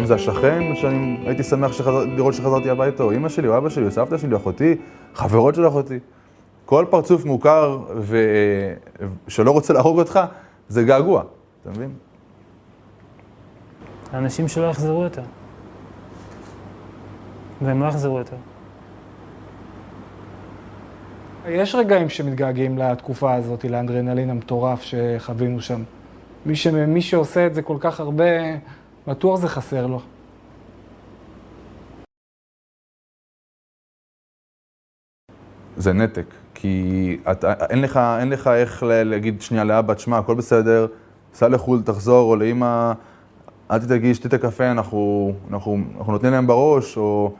זה השכן, שאני הייתי שמח לראות שחזרתי הביתה, או אמא שלי, או אבא שלי, או סבתא שלי, או אחותי, חברות של אחותי. כל פרצוף מוכר שלא רוצה להרוג אותך, זה געגוע, אתה מבין? האנשים שלא יחזרו יותר. והם לא יחזרו יותר. יש רגעים שמתגעגעים לתקופה הזאת, לאדרנלין המטורף שחווינו שם. מי שעושה את זה כל כך הרבה, בטוח זה חסר לו. זה נתק, כי אין לך איך להגיד שנייה לאבא, תשמע, הכל בסדר, סע לחול, תחזור, או לאמא, אל תדאגי, שתית קפה, אנחנו נותנים להם בראש, או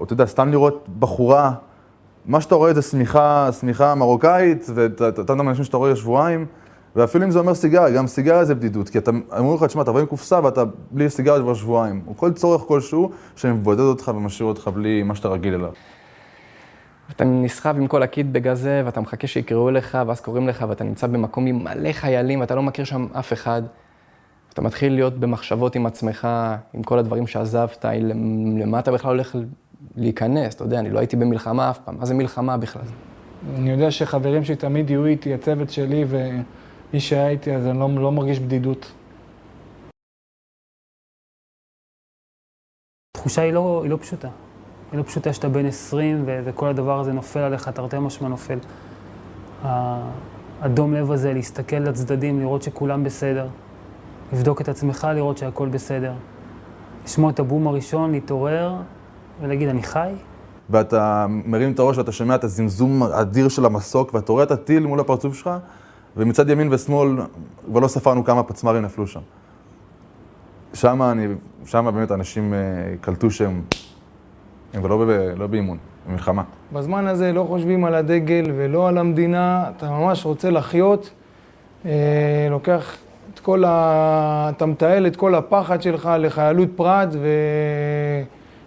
אתה יודע, סתם לראות בחורה, מה שאתה רואה זה סמיכה מרוקאית, ואתה יודע אנשים שאתה רואה שבועיים, ואפילו אם זה אומר סיגריה, גם סיגריה זה בדידות, כי אמרו לך, תשמע, אתה בא עם קופסה ואתה בלי סיגריה כבר שבועיים, או כל צורך כלשהו שמבודד אותך ומשאיר אותך בלי מה שאתה רגיל אליו. אתה נסחב עם כל הקיטבג הזה, ואתה מחכה שיקראו לך, ואז קוראים לך, ואתה נמצא במקום עם מלא חיילים, ואתה לא מכיר שם אף אחד. אתה מתחיל להיות במחשבות עם עצמך, עם כל הדברים שעזבת, למה אתה בכלל הולך להיכנס, אתה יודע, אני לא הייתי במלחמה אף פעם, מה זה מלחמה בכלל? אני יודע שחברים שלי תמיד יהיו איתי, הצוות שלי, ומי שהיה איתי, אז אני לא מרגיש בדידות. התחושה היא לא פשוטה. היא לא פשוטה שאתה בן 20 וכל הדבר הזה נופל עליך, תרתי משמע נופל. האדום לב הזה, להסתכל לצדדים, לראות שכולם בסדר. לבדוק את עצמך, לראות שהכל בסדר. לשמוע את הבום הראשון, להתעורר ולהגיד, אני חי? ואתה מרים את הראש ואתה שומע את הזמזום האדיר של המסוק, ואתה רואה את הטיל מול הפרצוף שלך, ומצד ימין ושמאל, כבר לא ספרנו כמה פצמרים נפלו שם. שם באמת אנשים קלטו שהם לא באימון, במלחמה. בזמן הזה לא חושבים על הדגל ולא על המדינה, אתה ממש רוצה לחיות, לוקח את אתה מתעל את כל הפחד שלך לחיילות פרט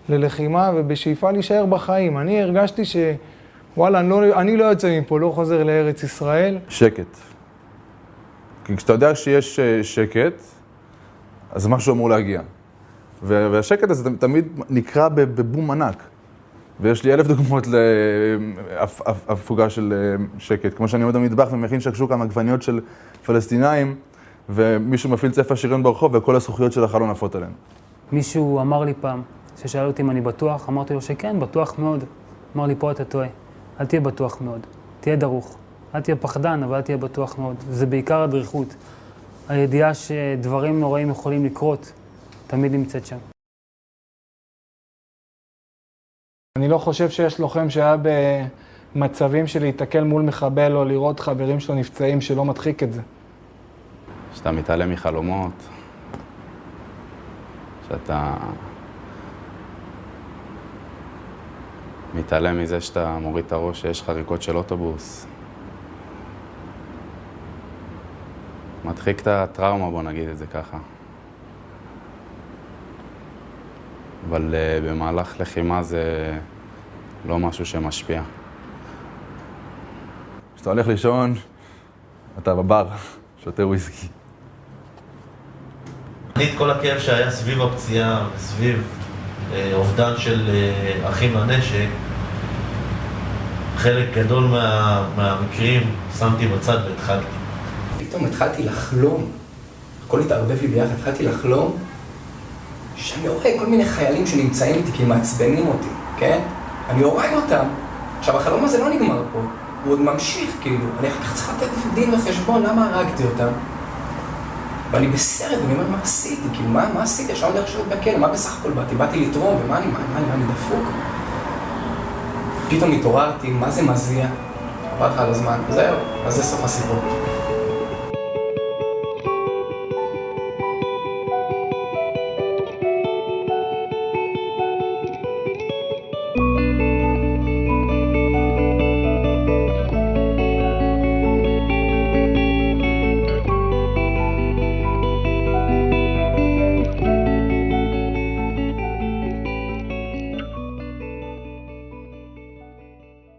וללחימה ובשאיפה להישאר בחיים. אני הרגשתי שוואלה, אני לא יוצא מפה, לא חוזר לארץ ישראל. שקט. כי כשאתה יודע שיש שקט, אז משהו אמור להגיע. והשקט הזה תמיד נקרא בבום ענק. ויש לי 1000 דוגמאות להפוגה של שקט. כמו שאני עומד במטבח ומכין שקשוקה מעגבניות של פלסטינאים, ומישהו מפעיל צפה שריון ברחוב וכל הזכוכיות של החלון עפות עליהן. מישהו אמר לי פעם, ששאל אותי אם אני בטוח, אמרתי לו שכן, בטוח מאוד. אמר לי, פה אתה טועה. אל תהיה בטוח מאוד, תהיה דרוך. אל תהיה פחדן, אבל אל תהיה בטוח מאוד. זה בעיקר הדריכות. הידיעה שדברים נוראים יכולים לקרות, תמיד נמצאת שם. אני לא חושב שיש לוחם שהיה במצבים של להתקל מול מחבל או לראות חברים שלו נפצעים שלא מדחיק את זה. שאתה מתעלם מחלומות, שאתה מתעלם מזה שאתה מוריד את הראש שיש חריקות של אוטובוס. מדחיק את הטראומה, בוא נגיד את זה ככה. אבל במהלך לחימה זה לא משהו שמשפיע. כשאתה הולך לישון, אתה בבר, שותה וויסקי. את כל הכאב שהיה סביב הפציעה וסביב אובדן של אחים לנשק, חלק גדול מהמקרים שמתי בצד והתחלתי. פתאום התחלתי לחלום, הכל התערבב לי ביחד, התחלתי לחלום שאני רואה כל מיני חיילים שנמצאים איתי כי מעצבנים אותי, כן? אני הורג אותם. עכשיו, החלום הזה לא נגמר פה, הוא עוד ממשיך, כאילו. אני אחר כך צריך לתת דין וחשבון, למה הרגתי אותם? ואני בסרט, ואני אומר, מה עשיתי? כאילו, מה עשיתי? עכשיו אני הולך לשבת בכלא, מה בסך הכל באתי? באתי לתרום, ומה אני דפוק? פתאום התעוררתי, מה זה מזיע? עברתי על הזמן, זהו, אז זה סוף הסיפור.